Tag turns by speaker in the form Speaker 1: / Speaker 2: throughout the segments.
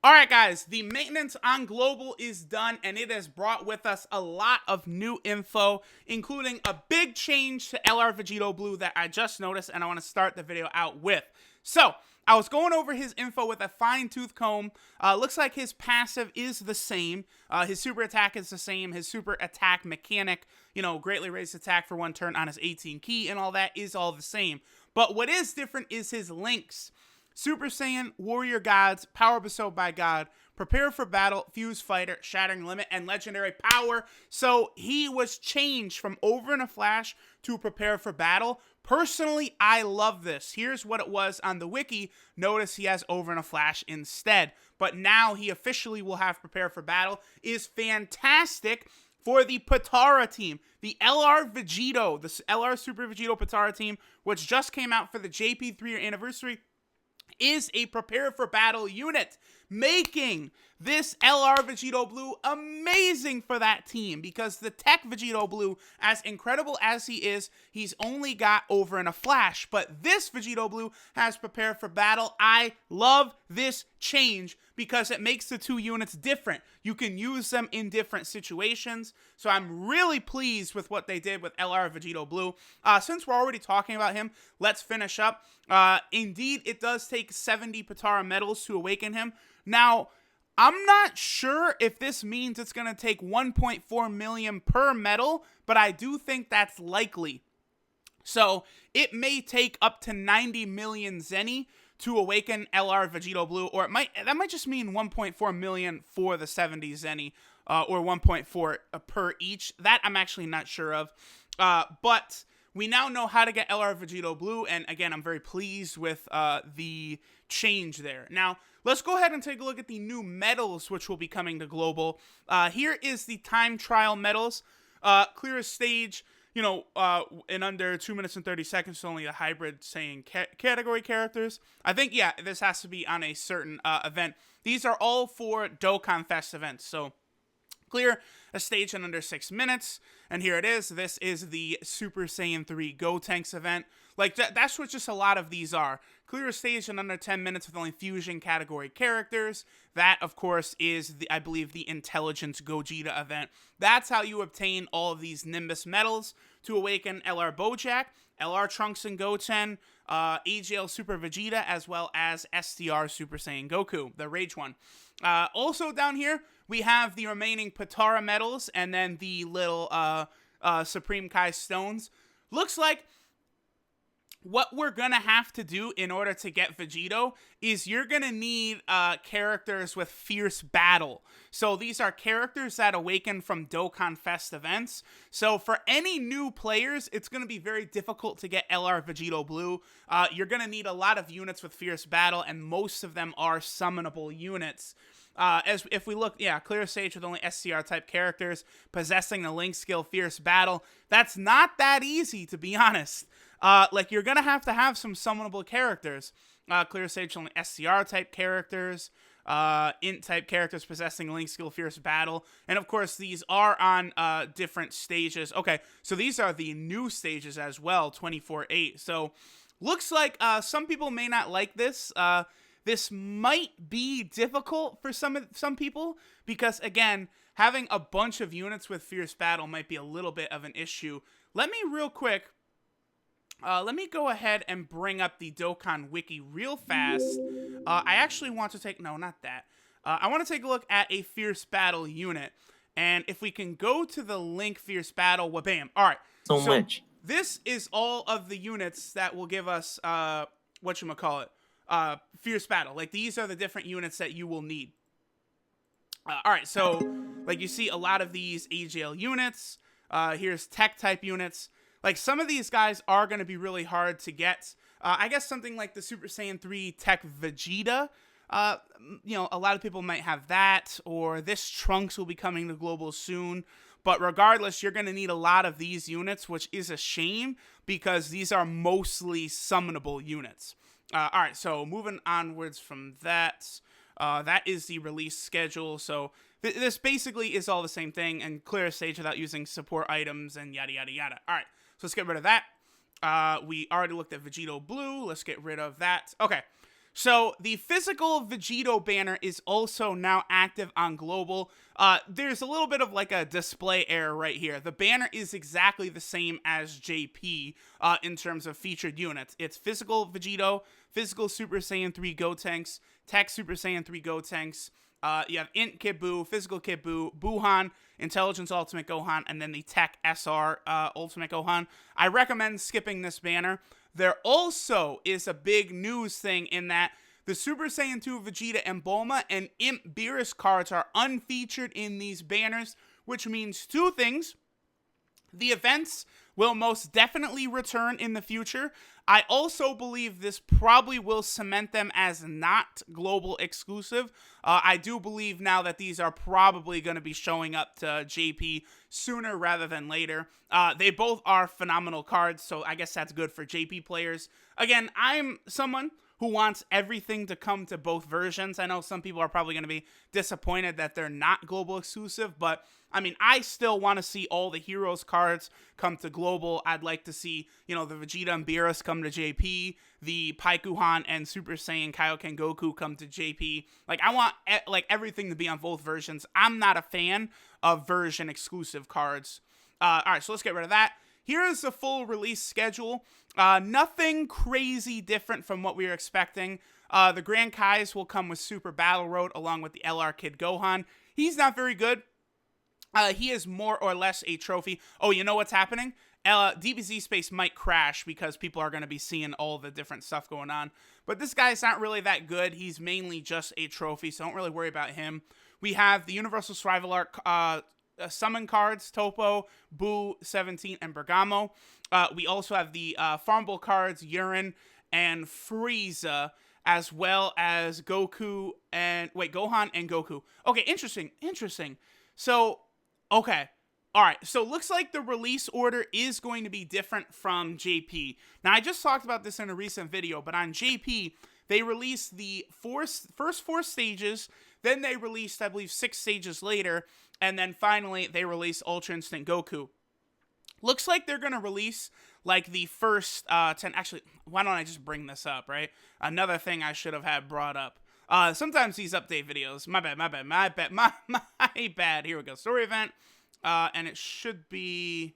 Speaker 1: Alright guys, the maintenance on Global is done, and it has brought with us a lot of new info, including a big change to LR Vegito Blue that I just noticed, and I want to start the video out with. So, I was going over his info with a fine-tooth comb. Looks like his passive is the same. His super attack is the same. His super attack mechanic, greatly raised attack for 1 turn on his 18 key and all that is all the same. But what is different is his links. Super Saiyan, Warrior Gods, Power Bestowed by God, Prepare for Battle, Fuse Fighter, Shattering Limit, and Legendary Power. So he was changed from Over in a Flash to Prepare for Battle. Personally, I love this. Here's what it was on the wiki. Notice he has Over in a Flash instead. But now he officially will have Prepare for Battle. Is fantastic for the Potara team. The LR Vegito, the LR Super Vegito Potara team, which just came out for the JP 3-year anniversary, is a Prepare for Battle unit, making this LR Vegito Blue amazing for that team, because the Tech Vegito Blue, as incredible as he is, he's only got Over in a Flash, but this Vegito Blue has Prepare for Battle. I love this change because it makes the two units different. You can use them in different situations, so I'm really pleased with what they did with LR Vegito Blue. Since we're already talking about him, let's finish up. Indeed, it does take 70 Potara medals to awaken him. Now, I'm not sure if this means it's going to take 1.4 million per medal, but I do think that's likely. So, it may take up to 90 million Zenny to awaken LR Vegito Blue, or that might just mean 1.4 million for the 70 Zenny, or 1.4 per each. That I'm actually not sure of. But we now know how to get LR Vegito Blue, and again, I'm very pleased with the change there. Now, let's go ahead and take a look at the new medals, which will be coming to Global. Here is the time trial medals. Clear a stage, in under 2 minutes and 30 seconds, only a hybrid saying category characters. I think, yeah, this has to be on a certain event. These are all for Dokkan Fest events, so clear a stage in under 6 minutes, and here it is. This is the Super Saiyan 3 Gotenks event. Like, that's what just a lot of these are. Clear a stage in under 10 minutes with only fusion category characters. That, of course, is, I believe, the Intelligence Gogeta event. That's how you obtain all of these Nimbus medals to awaken LR Bojack, LR Trunks and Goten, AGL Super Vegeta, as well as STR Super Saiyan Goku, the Rage one. Also down here, we have the remaining Potara medals, and then the little Supreme Kai stones. Looks like what we're gonna have to do in order to get Vegito is you're gonna need characters with Fierce Battle. So these are characters that awaken from Dokkan Fest events. So for any new players, it's gonna be very difficult to get LR Vegito Blue. You're gonna need a lot of units with Fierce Battle, and most of them are summonable units. As if we look, clear stage with only SCR type characters possessing the link skill Fierce Battle. That's not that easy, to be honest. You're gonna have some summonable characters. Clear stage only SCR type characters, int type characters possessing link skill Fierce Battle, and of course these are on different stages. Okay, so these are the new stages as well, 24-8. So looks like some people may not like this. This might be difficult for some people because, again, having a bunch of units with Fierce Battle might be a little bit of an issue. Let me real quick, let me go ahead and bring up the Dokkan Wiki real fast. I actually want to take, no, not that. I want to take a look at a Fierce Battle unit. And if we can go to the link Fierce Battle, wha-bam. All right.
Speaker 2: So much.
Speaker 1: This is all of the units that will give us, whatchamacallit, Fierce Battle. Like, these are the different units that you will need. Alright, so, like, you see a lot of these AGL units. Here's Tech type units. Like, some of these guys are going to be really hard to get. I guess something like the Super Saiyan 3 Tech Vegeta. A lot of people might have that, or this Trunks will be coming to Global soon. But regardless, you're going to need a lot of these units, which is a shame, because these are mostly summonable units. Alright, so moving onwards from that, that is the release schedule. So this basically is all the same thing, and clear a stage without using support items and yada yada yada. Alright, so let's get rid of that. We already looked at Vegito Blue. Let's get rid of that. Okay, So the physical Vegito banner is also now active on global. There's a little bit of like a display error right here. The banner is exactly the same as JP in terms of featured units. It's physical Vegito, physical Super Saiyan 3 Gotenks, tech Super Saiyan 3 Gotenks. You have Int Kid Buu, physical Kid Buu, Buuhan, Intelligence Ultimate Gohan, and then the Tech SR Ultimate Gohan. I recommend skipping this banner. There also is a big news thing in that the Super Saiyan 2 Vegeta and Bulma and Imp Beerus cards are unfeatured in these banners, which means two things. The events will most definitely return in the future. I also believe this probably will cement them as not global exclusive. I do believe now that these are probably going to be showing up to JP sooner rather than later. They both are phenomenal cards, so I guess that's good for JP players. Again, I'm someone who wants everything to come to both versions. I know some people are probably going to be disappointed that they're not global exclusive, but I mean, I still want to see all the Heroes cards come to global. I'd like to see, you know, the Vegeta and Beerus come to JP, the Paikuhan and Super Saiyan Kaioken Goku come to JP. Like, I want everything to be on both versions. I'm not a fan of version exclusive cards. All right, so let's get rid of that. Here is the full release schedule. Nothing crazy different from what we were expecting. The Grand Kais will come with Super Battle Road along with the LR Kid Gohan. He's not very good. He is more or less a trophy. Oh, you know what's happening? DBZ space might crash because people are going to be seeing all the different stuff going on. But this guy's not really that good. He's mainly just a trophy, so don't really worry about him. We have the Universal Survival Arc summon cards, Topo, Buu, 17, and Bergamo. We also have the Farmable cards, Urine, and Frieza, as well as Gohan and Goku. Okay, interesting. So, okay. All right, so looks like the release order is going to be different from JP. Now, I just talked about this in a recent video, but on JP, they released the first 4 stages, then they released, I believe, 6 stages later, and then finally, they released Ultra Instinct Goku. Looks like they're going to release, like, the first 10... Actually, why don't I just bring this up, right? Another thing I should have had brought up. Sometimes these update videos... My bad. Here we go. Story event. And it should be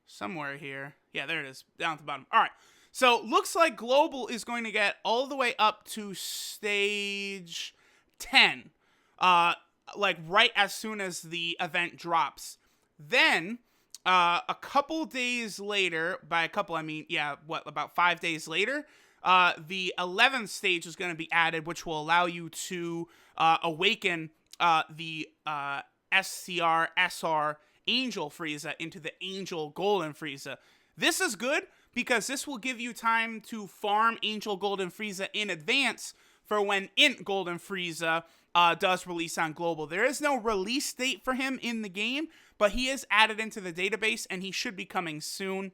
Speaker 1: somewhere here. Yeah, there it is. Down at the bottom. All right. So, looks like Global is going to get all the way up to stage 10. Like, right as soon as the event drops. Then, a couple days later, by a couple, I mean, yeah, about 5 days later, the 11th stage is going to be added, which will allow you to awaken the SCR, SR, Angel Frieza into the Angel Golden Frieza. This is good because this will give you time to farm Angel Golden Frieza in advance for when Int Golden Frieza does release on Global. There is no release date for him in the game, but he is added into the database and he should be coming soon.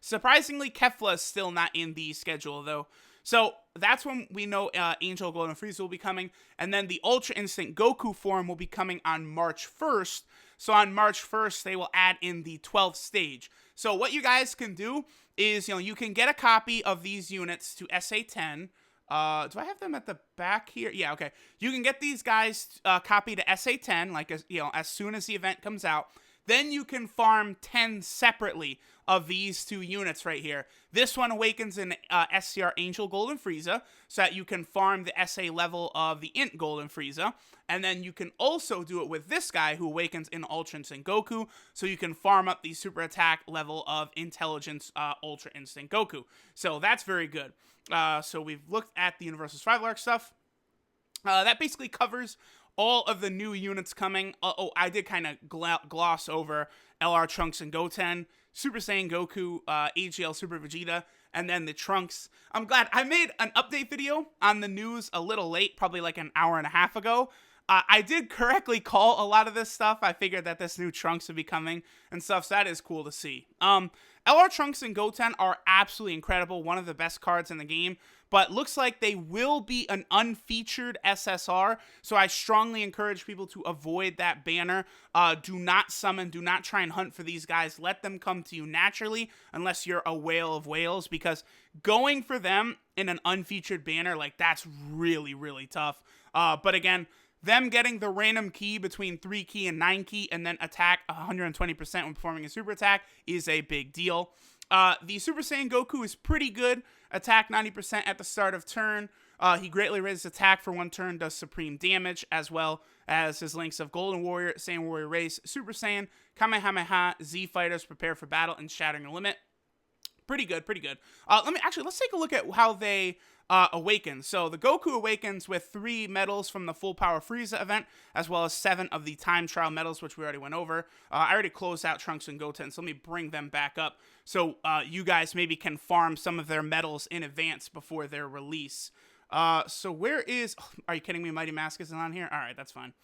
Speaker 1: Surprisingly, Kefla is still not in the schedule though. So that's when we know Angel Golden Frieza will be coming. And then the Ultra Instinct Goku form will be coming on March 1st. So on March 1st, they will add in the 12th stage. So what you guys can do is, you can get a copy of these units to SA10. Do I have them at the back here? Yeah, okay. You can get these guys copied to SA10, like, as soon as the event comes out. Then you can farm 10 separately of these 2 units right here. This one awakens in SCR Angel Golden Frieza, so that you can farm the SA level of the Int Golden Frieza. And then you can also do it with this guy who awakens in Ultra Instinct Goku, so you can farm up the super attack level of Intelligence Ultra Instinct Goku. So that's very good. So we've looked at the Universal Survival Arc stuff. That basically covers all of the new units coming. I did kind of gloss over LR Trunks and Goten, Super Saiyan Goku, AGL Super Vegeta, and then the Trunks. I'm glad I made an update video on the news a little late, probably like an hour and a half ago. I did correctly call a lot of this stuff. I figured that this new Trunks would be coming and stuff, so that is cool to see. LR Trunks and Goten are absolutely incredible, one of the best cards in the game, but looks like they will be an unfeatured SSR, so I strongly encourage people to avoid that banner. Do not summon, do not try and hunt for these guys. Let them come to you naturally, unless you're a whale of whales, because going for them in an unfeatured banner, like, that's really, really tough. But again, them getting the random key between 3 key and 9 key and then attack 120% when performing a super attack is a big deal. The Super Saiyan Goku is pretty good. Attack 90% at the start of turn. He greatly raises attack for 1 turn, does supreme damage, as well as his links of Golden Warrior, Saiyan Warrior Race, Super Saiyan, Kamehameha, Z Fighters, Prepare for Battle, and Shattering the Limit. Pretty good, pretty good. Let's take a look at how they awaken. So the Goku awakens with 3 medals from the Full Power Frieza event, as well as 7 of the Time Trial medals, which we already went over. I already closed out Trunks and Goten, so let me bring them back up so you guys maybe can farm some of their medals in advance before their release. So where is... are you kidding me? Mighty Mask isn't on here? All right, that's fine.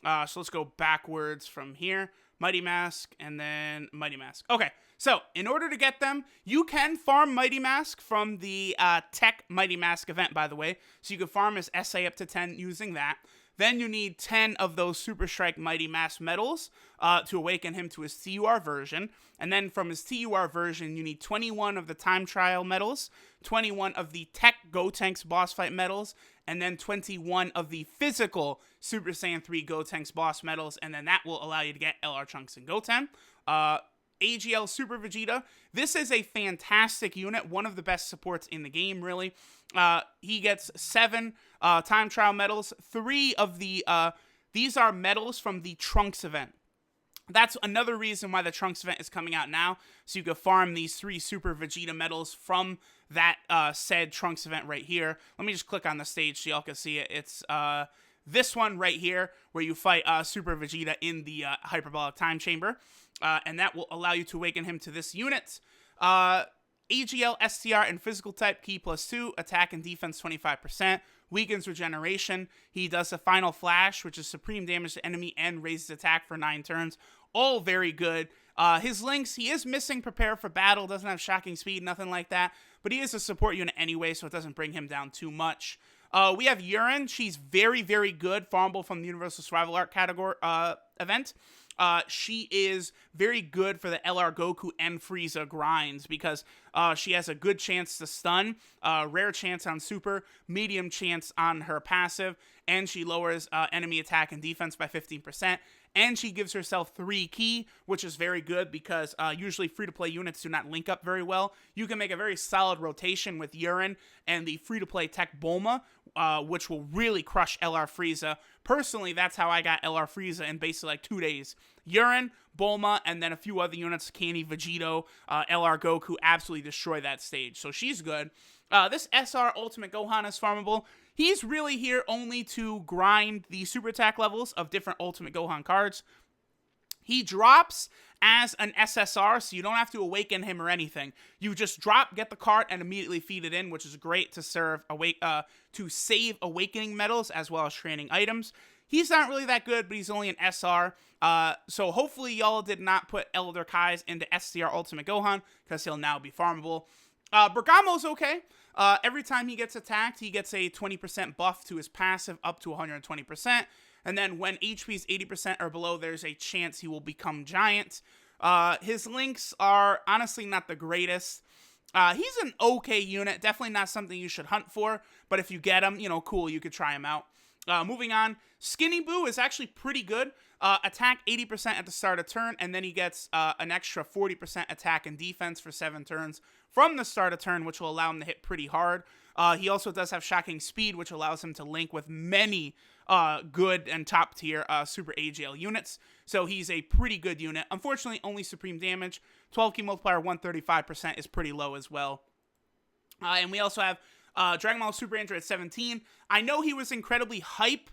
Speaker 1: So let's go backwards from here. Mighty Mask, and then Mighty Mask. Okay, so in order to get them, you can farm Mighty Mask from the Tech Mighty Mask event, by the way. So you can farm his SA up to 10 using that. Then you need 10 of those Super Strike Mighty Mask medals to awaken him to his TUR version. And then from his TUR version, you need 21 of the Time Trial medals, 21 of the Tech Gotenks Boss Fight medals, and then 21 of the physical Super Saiyan 3 Gotenks Boss medals, and then that will allow you to get LR Trunks and Goten. AGL Super Vegeta. This is a fantastic unit, one of the best supports in the game, really. He gets 7 Time Trial medals. 3 of the, these are medals from the Trunks event. That's another reason why the Trunks event is coming out now, so you can farm these 3 Super Vegeta medals from that said Trunks event right here. Let me just click on the stage so y'all can see it. It's this one right here, where you fight Super Vegeta in the Hyperbolic Time Chamber, and that will allow you to awaken him to this unit. AGL, STR, and Physical Type, Key +2, Attack and Defense 25%, weakens regeneration. He does a Final Flash, which is supreme damage to enemy and raises attack for 9 turns. All very good. His links, he is missing Prepare for Battle, doesn't have Shocking Speed, nothing like that, but he is a support unit anyway, so it doesn't bring him down too much. We have Urine. She's very, very good, farmable from the Universal Survival Art category event. She is very good for the LR Goku and Frieza grinds because she has a good chance to stun, rare chance on super, medium chance on her passive, and she lowers enemy attack and defense by 15%. And she gives herself 3 key, which is very good because usually free-to-play units do not link up very well. You can make a very solid rotation with Urine and the free-to-play Tech Bulma, which will really crush LR Frieza. Personally, that's how I got LR Frieza in basically like 2 days. Urine, Bulma, and then a few other units, Candy, Vegito, LR Goku, absolutely destroy that stage. So she's good. This SR Ultimate Gohan is farmable. He's really here only to grind the super attack levels of different Ultimate Gohan cards. He drops as an SSR, so you don't have to awaken him or anything. You just drop, get the card, and immediately feed it in, which is great to to save awakening medals as well as training items. He's not really that good, but he's only an SR. So hopefully y'all did not put Elder Kai's into STR Ultimate Gohan, because he'll now be farmable. Bergamo's okay. Every time he gets attacked, he gets a 20% buff to his passive up to 120%. And then when HP is 80% or below, there's a chance he will become giant. His links are honestly not the greatest. He's an okay unit. Definitely not something you should hunt for. But if you get him, you know, cool, you could try him out. Moving on, Skinny Boo is actually pretty good. Attack 80% at the start of turn, and then he gets an extra 40% attack and defense for 7 turns from the start of turn, which will allow him to hit pretty hard. He also does have Shocking Speed, which allows him to link with many good and top tier Super AGL units. So he's a pretty good unit. Unfortunately, only supreme damage. 12 key multiplier, 135% is pretty low as well. And we also have Dragon Ball Super Android 17. I know he was incredibly hype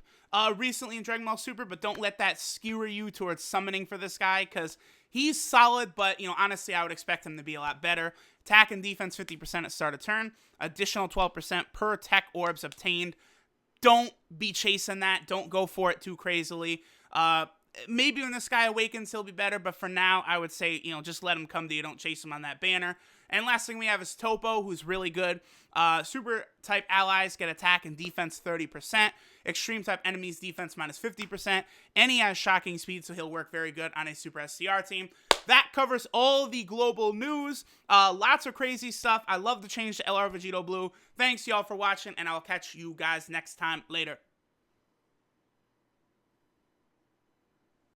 Speaker 1: recently in Dragon Ball Super, but don't let that skewer you towards summoning for this guy, because he's solid, but, you know, honestly, I would expect him to be a lot better. Attack and defense 50% at start of turn. Additional 12% per tech orbs obtained. don't be chasing that. Don't go for it too crazily. Maybe when this guy awakens, he'll be better, but for now, I would say, just let him come to you. Don't chase him on that banner. And last thing we have is Topo, who's really good. Super type allies get attack and defense 30%. Extreme type enemies defense minus 50%. And he has shocking speed, so he'll work very good on a Super STR team. That covers all the global news. Lots of crazy stuff. I love the change to LR Vegito Blue. Thanks, y'all, for watching, and I'll catch you guys next time. Later.